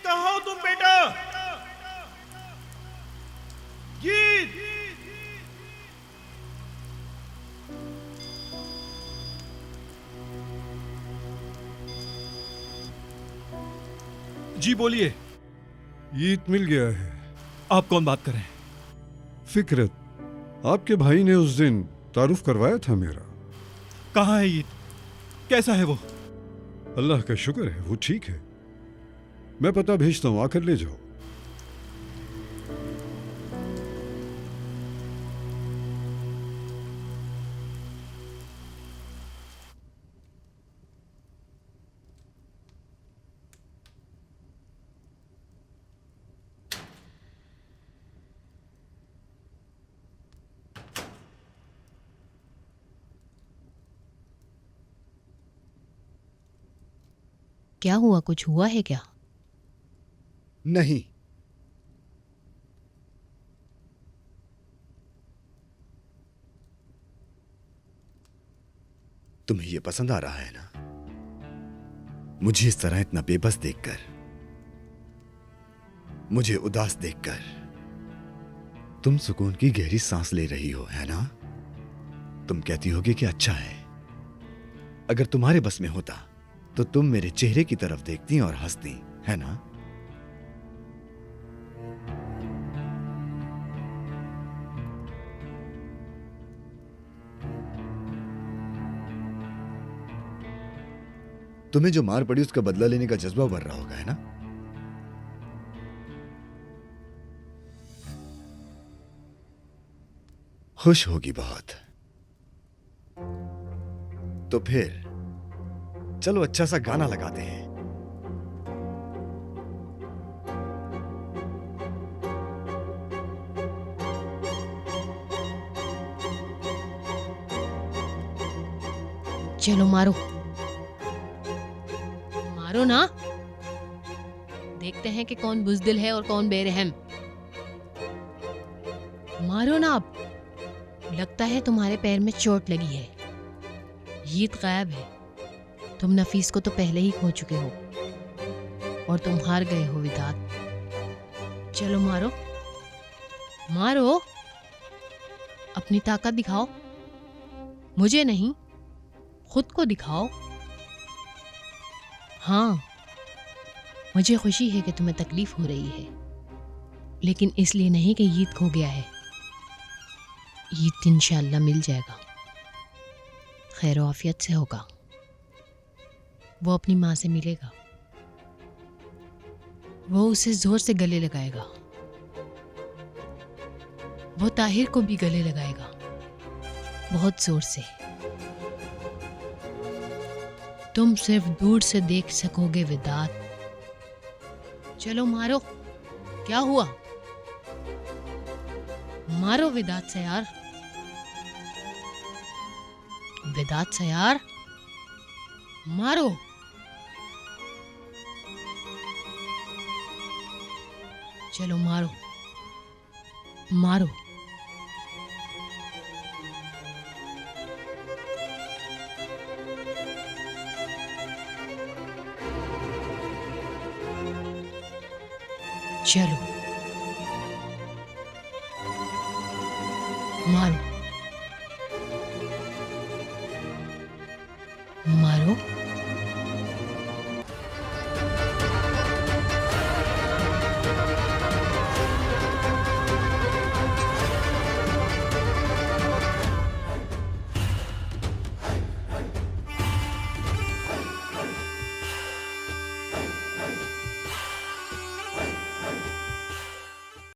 कहाँ हो तुम बेटा? गीत। जी बोलिए। ईद मिल गया है। आप कौन बात कर रहे हैं? फिक्रत, आपके भाई ने उस दिन तारुफ करवाया था मेरा। कहाँ है ईद? कैसा है वो? अल्लाह का शुक्र है, वो ठीक है। मैं पता भेजता हूं, आकर ले जाओ। क्या हुआ? कुछ हुआ है क्या? नहीं। तुम्हें यह पसंद आ रहा है ना? मुझे इस तरह इतना बेबस देखकर, मुझे उदास देखकर तुम सुकून की गहरी सांस ले रही हो, है ना? तुम कहती होगी कि अच्छा है। अगर तुम्हारे बस में होता तो तुम मेरे चेहरे की तरफ देखती और हंसती, है ना? तुम्हें जो मार पड़ी उसका बदला लेने का जज्बा बढ़ रहा होगा, है ना? खुश होगी बहुत। तो फिर चलो अच्छा सा गाना लगाते हैं। चलो मारो, मारो ना। देखते हैं कि कौन बुज़दिल है और कौन बेरहम। मारो ना अब। लगता है तुम्हारे पैर में चोट लगी है। ईद गायब है। तुम नफीस को तो पहले ही खो चुके हो और तुम हार गए हो विदात। चलो मारो, मारो। अपनी ताकत दिखाओ। मुझे नहीं, खुद को दिखाओ। हाँ, मुझे खुशी है कि तुम्हें तकलीफ हो रही है, लेकिन इसलिए नहीं कि ईद खो गया है। ईद इंशाअल्लाह मिल जाएगा, खैर आफियत से होगा। वो अपनी माँ से मिलेगा, वो उसे जोर से गले लगाएगा, वो ताहिर को भी गले लगाएगा, बहुत जोर से। तुम सिर्फ दूर से देख सकोगे विदात। चलो मारो। क्या हुआ? मारो विदात से यार, विदात से यार, मारो। चलो मारो, मारो। चलो।